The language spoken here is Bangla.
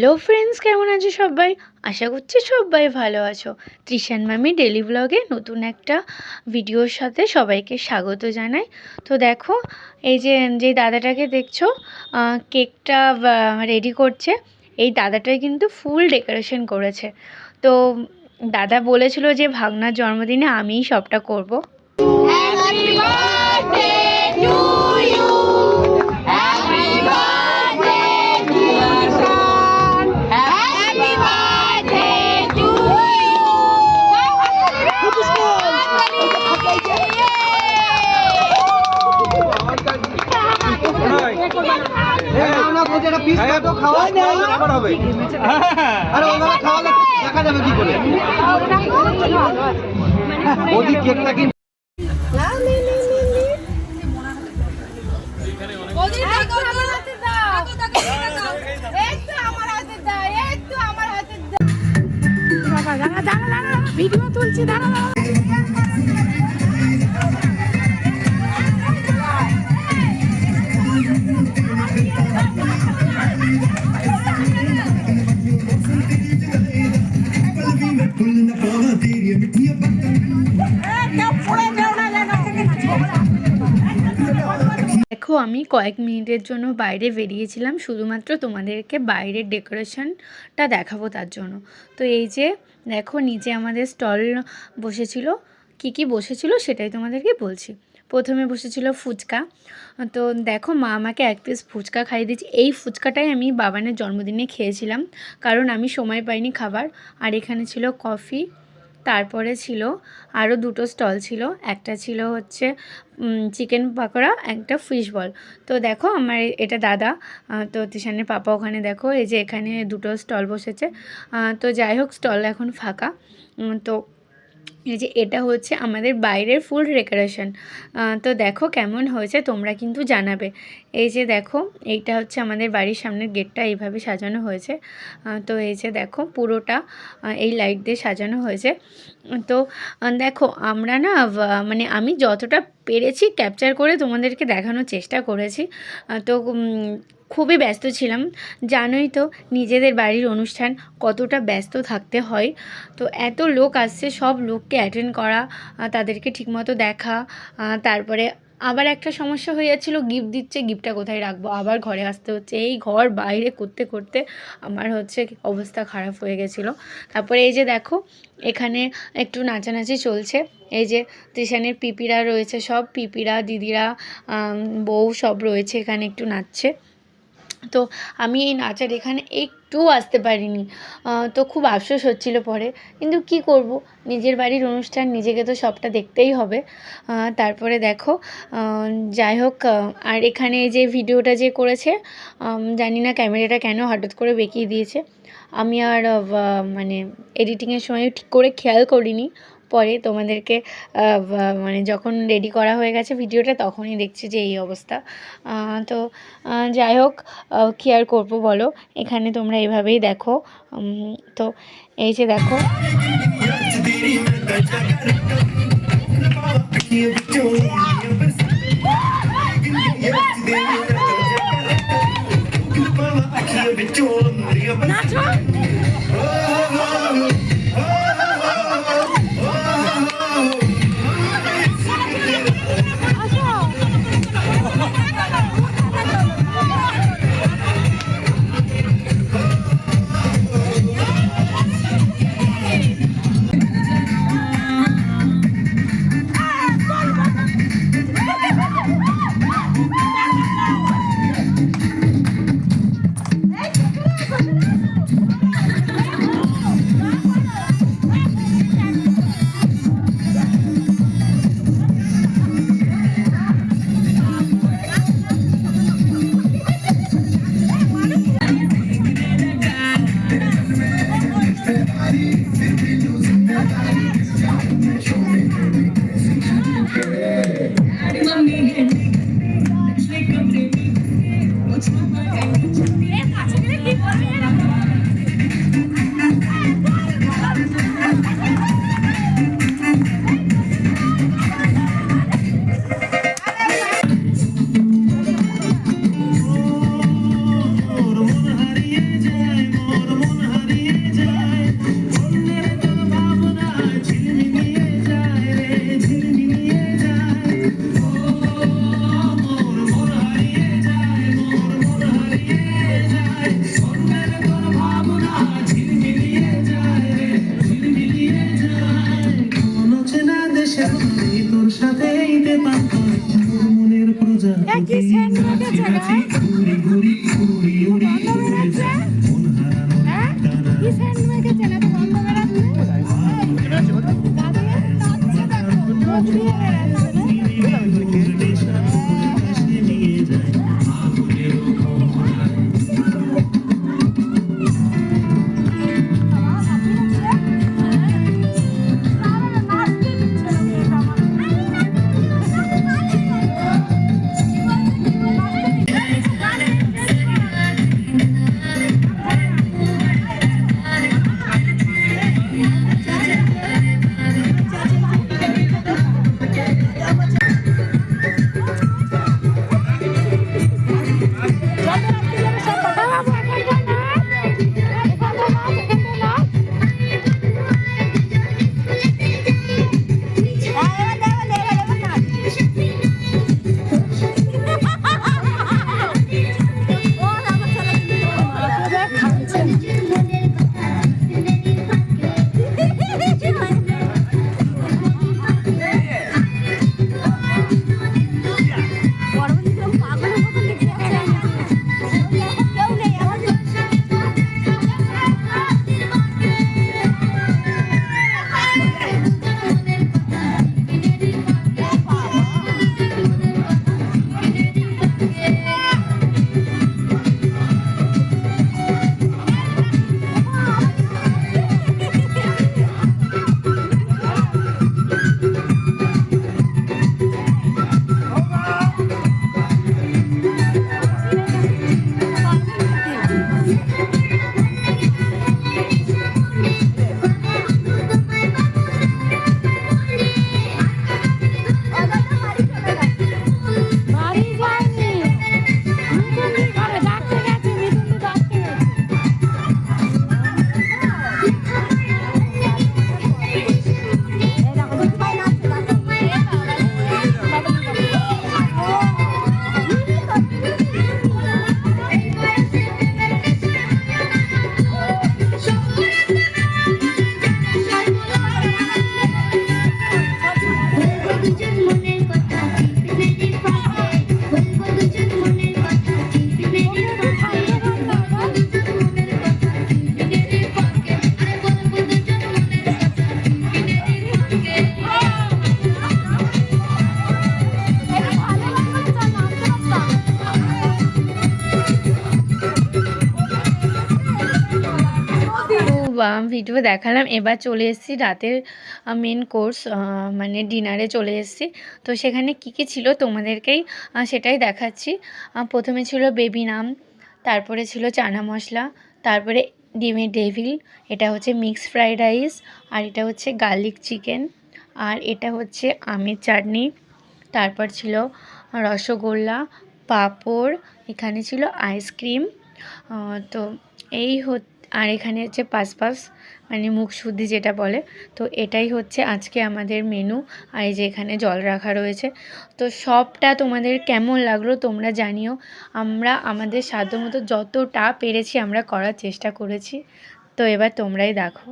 হ্যালো ফ্রেন্ডস, কেমন আছো সবাই? আশা করছি সবাই ভালো আছো। তৃষান মামি ডেলি ব্লগে নতুন একটা ভিডিওর সাথে সবাইকে স্বাগত জানাই। তো দেখো, এই যে দাদাটাকে দেখছো কেকটা রেডি করছে, এই দাদাটাই কিন্তু ফুল ডেকোরেশন করেছে। তো দাদা বলেছিল যে ভাগনার জন্মদিনে আমিই সবটা করব। Happy birthday to you. Happy birthday, dear son. Happy birthday to you. Video তুলছি, দাঁড়া। দেখো, আমি কয়েক মিনিটের জন্য বাইরে বেরিয়েছিলাম শুধুমাত্র তোমাদেরকে বাইরের ডেকোরেশনটা দেখাবো তার জন্য। তো এই যে দেখো, নিচে আমাদের স্টল বসেছিল। কি বসেছিল সেটাই তোমাদেরকে বলছি। প্রথমে বসেছিল ফুচকা। তো দেখো, মা আমাকে এক পিস ফুচকা খাইয়ে দিয়েছে। এই ফুচকাটাই আমি বাবানের জন্মদিনে খেয়েছিলাম, কারণ আমি সময় পাইনি খাবার। আর এখানে ছিল কফি, তারপরে ছিল আরও দুটো স্টল ছিল। একটা ছিল হচ্ছে চিকেন পাকোড়া, একটা ফিশ বল। তো দেখো, আমার এটা দাদা, তো তিশানের পাপা ওখানে দেখো, এই যে এখানে দুটো স্টল বসেছে। তো যাই হোক, স্টল এখন ফাঁকা। তো এই যে এটা হচ্ছে আমাদের বাইরের ফুল ডেকোরেশন। তো দেখো কেমন হয়েছে, তোমরা কিন্তু জানাবে। এই যে দেখো, এইটা হচ্ছে আমাদের বাড়ির সামনের গেটটা, এইভাবে সাজানো হয়েছে। তো এই যে দেখো, পুরোটা এই লাইট দিয়ে সাজানো হয়েছে। তো দেখো, আমরা না মানে আমি যতটা পেরেছি ক্যাপচার করে তোমাদেরকে দেখানোর চেষ্টা করেছি। তো খুবই ব্যস্ত ছিলাম, জানোই তো নিজেদের বাড়ির অনুষ্ঠান কতটা ব্যস্ত থাকতে হয়। তো এত লোক আসছে, সব লোককে অ্যাটেন্ড করা, তাদেরকে ঠিকমতো দেখা, তারপরে আবার একটা সমস্যা হয়ে যাচ্ছিলো, গিফট দিচ্ছে, গিফটটা কোথায় রাখবো, আবার ঘরে আসতে হচ্ছে। এই ঘর বাইরে করতে করতে আমার হচ্ছে অবস্থা খারাপ হয়ে গেছিলো। তারপরে এই যে দেখো, এখানে একটু নাচানাচি চলছে। এই যে তৃষানের পিপিরা রয়েছে, সব পিপিরা, দিদিরা, বউ সব রয়েছে এখানে, একটু নাচছে। তো আমি এই নাচার এখানে একটুও আসতে পারিনি। তো খুব আফসোস হচ্ছিল পরে, কিন্তু কি করব, নিজের বাড়ির অনুষ্ঠান, নিজেকে তো সবটা দেখতেই হবে। তারপরে দেখো, যাই হোক, আর এখানে যে ভিডিওটা যে করেছে, জানি না ক্যামেরাটা কেন হঠাৎ করে বেঁকিয়ে দিয়েছে। আমি আর মানে এডিটিংয়ের সময় ঠিক করে খেয়াল করিনি। পরে তোমাদেরকে মানে যখন রেডি করা হয়ে গেছে ভিডিওটা, তখনই দেখছি যে এই অবস্থা। তো যাই হোক, কী আর করবো বলো, এখানে তোমরা এইভাবেই দেখো। তো এই যে দেখো, এটা কি সেন্ট মেখেছে গায়ে? গন্ধ বেরাচ্ছে? হ্যাঁ? কি সেন্ট মেখেছে না তো গন্ধ বেরাচ্ছে? দাদু নাচছে দেখো, মুখ দিয়ে বেরাচ্ছে না? বাড়ি যায়নি, মিঠুনদি ঘরে ডাকতে গেছে, মিঠুনদি ডাকতে গেছে। ভিডিও দেখালাম, এবার চলে এসেছি রাতের মেন কোর্স মানে ডিনারে চলে এসেছি। তো সেখানে কি কি ছিল তোমাদেরকেই সেটাই দেখাচ্ছি। প্রথমে ছিল বেবি নাম, তারপরে ছিল চানা মশলা, তারপরে ডিমের ডেভিল, এটা হচ্ছে মিক্সড ফ্রাইড রাইস, আর এটা হচ্ছে গার্লিক চিকেন, আর এটা হচ্ছে আমের চাটনি, তারপর ছিল রসগোল্লা, পাঁপড়, এখানে ছিল আইসক্রিম। তো এই আর এখানে হচ্ছে পাসপাস মানে মুখশুদ্ধি যেটা বলে। তো এটাই হচ্ছে আজকে আমাদের মেনু। আর এই যে এখানে জল রাখা রয়েছে। তো সবটা তোমাদের কেমন লাগলো তোমরা জানিও। আমরা আমাদের সাধ্যমতো যতটা পেরেছি আমরা করার চেষ্টা করেছি। তো এবার তোমরাই দেখো।